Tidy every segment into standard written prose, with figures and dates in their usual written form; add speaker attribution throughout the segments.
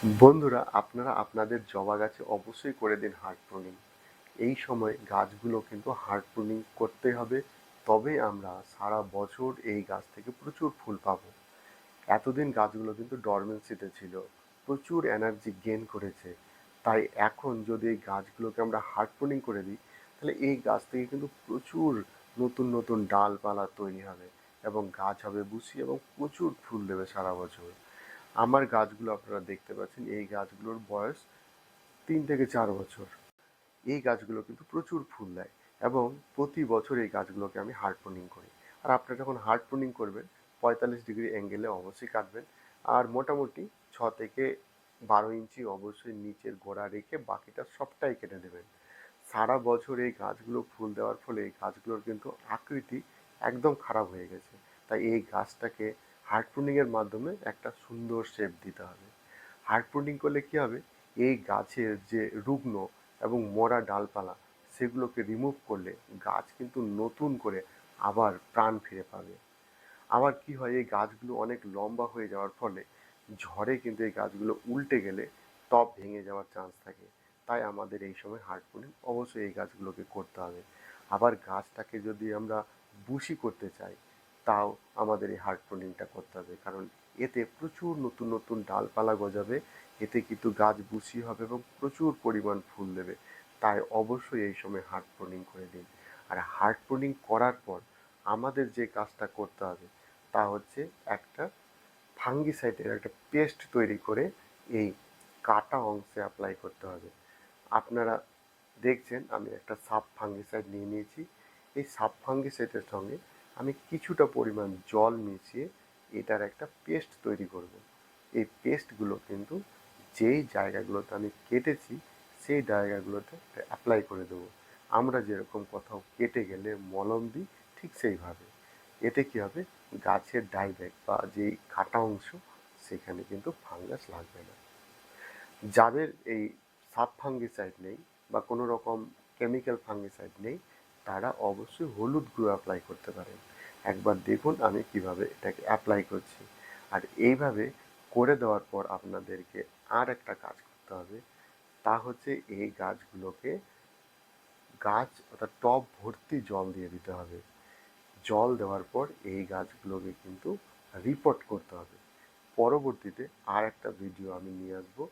Speaker 1: বন্ধুরা, আপনারা আপনাদের জবা গাছে অবশ্যই করে দিন হার্ড প্রুনিং। এই সময় গাছগুলো কিন্তু হার্ড প্রুনিং করতে হবে, তবে আমরা সারা বছর এই গাছ থেকে প্রচুর ফুল পাবো। এতদিন গাছগুলো কিন্তু ডরমেন্সিতে ছিল, প্রচুর এনার্জি গেইন করেছে। তাই এখন যদি এই গাছগুলোকে আমরা হার্ড প্রুনিং করে দিই, তাহলে এই গাছ থেকে কিন্তু প্রচুর নতুন নতুন ডালপালা তৈরি হবে এবং গাছ হবে বুশি এবং প্রচুর ফুল দেবে সারা বছর। আমার গাছগুলো আপনারা দেখতে পাচ্ছেন, এই গাছগুলোর বয়স 3 থেকে 4 বছর। এই গাছগুলো কিন্তু প্রচুর ফুল দেয় এবং প্রতি বছর এই গাছগুলোকে আমি হার্ড প্রুনিং করি। আর আপনারা যখন হার্ড প্রুনিং করবেন, 45 ডিগ্রি অ্যাঙ্গেলে অবশ্যই কাটবেন। আর মোটামুটি 6 থেকে 12 ইঞ্চি অবশ্যই নিচের গোড়া রেখে বাকিটা সবটাই কেটে দেবেন। সারা বছর এই গাছগুলো ফুল দেওয়ার ফলে এই গাছগুলোর কিন্তু আকৃতি একদম খারাপ হয়ে গেছে। তাই এই গাছটাকে হার্ড প্রুনিংয়ের মাধ্যমে একটা সুন্দর শেপ দিতে হবে। হার্ড প্রুনিং করলে কী হবে, এই গাছের যে রুগ্ন এবং মরা ডালপালা সেগুলোকে রিমুভ করলে গাছ কিন্তু নতুন করে আবার প্রাণ ফিরে পাবে। আবার কি হয়, এই গাছগুলো অনেক লম্বা হয়ে যাওয়ার ফলে ঝড়ে কিন্তু এই গাছগুলো উল্টে গেলে টব ভেঙে যাওয়ার চান্স থাকে। তাই আমাদের এই সময় হার্ড প্রুনিং অবশ্যই এই গাছগুলোকে করতে হবে। আবার গাছটাকে যদি আমরা বুশি করতে চাই, তাও আমাদের এই হার্ড প্রুনিংটা করতে হবে, কারণ এতে প্রচুর নতুন নতুন ডালপালা গজাবে। এতে কিন্তু গাছ বুশি হবে এবং প্রচুর পরিমাণ ফুল দেবে। তাই অবশ্যই এই সময় হার্ড প্রুনিং করে দিন। আর হার্ড প্রুনিং করার পর আমাদের যে কাজটা করতে হবে তা হচ্ছে একটা ফাঙ্গিসাইডের একটা পেস্ট তৈরি করে এই কাটা অংশে অ্যাপ্লাই করতে হবে। আপনারা দেখছেন আমি একটা সাব ফাঙ্গিসাইড নিয়ে নিয়েছি। এই সাব ফাঙ্গিসাইডের সঙ্গে আমি কিছুটা পরিমাণ জল মিশিয়ে এটার একটা পেস্ট তৈরি করব। এই পেস্টগুলো কিন্তু যেই জায়গাগুলোতে আমি কেটেছি সেই জায়গাগুলোতে অ্যাপ্লাই করে দেবো। আমরা যেরকম কোথাও কেটে গেলে মলম দিই, ঠিক সেইভাবে। এতে কী হবে, গাছের ডাইব্যাক বা যেই কাটা অংশ সেখানে কিন্তু ফাঙ্গাস লাগবে না। যাদের এই সাব ফাঙ্গিসাইড নেই বা কোনো রকম কেমিক্যাল ফাঙ্গিসাইড নেই, তারা অবশ্যই হলুদ গুঁড়ো অ্যাপ্লাই করতে পারেন। একবার দেখুন আমি কিভাবে এটাকে অ্যাপ্লাই করছি। আর এইভাবে করে দেওয়ার পর আপনাদেরকে আর একটা কাজ করতে হবে, তা হচ্ছে এই গাছগুলোকে গাছ অর্থাৎ টব ভর্তি জল দিয়ে দিতে হবে। জল দেওয়ার পর এই গাছগুলোকে কিন্তু রিপোর্ট করতে হবে। পরবর্তীতে আর একটা ভিডিও আমি নিয়ে আসবো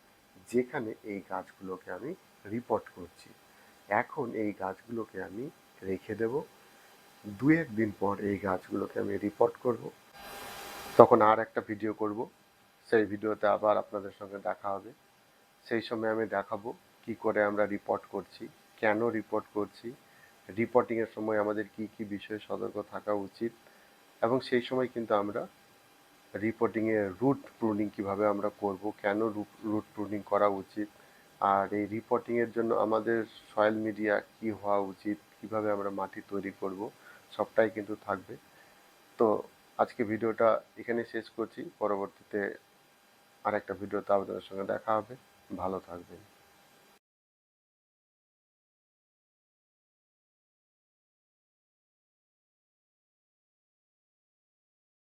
Speaker 1: যেখানে এই গাছগুলোকে আমি রিপোর্ট করছি। এখন এই গাছগুলোকে আমি রেখে দেব, 2-1 দিন পর এই গাছগুলোকে আমি রিপোর্ট করব, তখন আর একটা ভিডিও করব। সেই ভিডিওতে আবার আপনাদের সঙ্গে দেখা হবে। সেই সময় আমি দেখাবো কি করে আমরা রিপোর্ট করছি, কেন রিপোর্ট করছি, রিপোর্টিংয়ের সময় আমাদের কি কি বিষয়ে সতর্ক থাকা উচিত, এবং সেই সময় কিন্তু আমরা রিপোর্টিংয়ে রুট প্রুনিং কীভাবে আমরা করব, কেন রুট প্রুনিং করা উচিত, আর এই রিপোর্টিংয়ের জন্য আমাদের সয়েল মিডিয়া কি হওয়া উচিত, কিভাবে আমরা মাটি তৈরি করব, সবটাই কিন্তু থাকবে। তো আজকে ভিডিওটা এখানে শেষ করছি। পরবর্তীতে আর একটা ভিডিওতে আপনাদের সঙ্গে দেখা হবে। ভালো থাকবেন।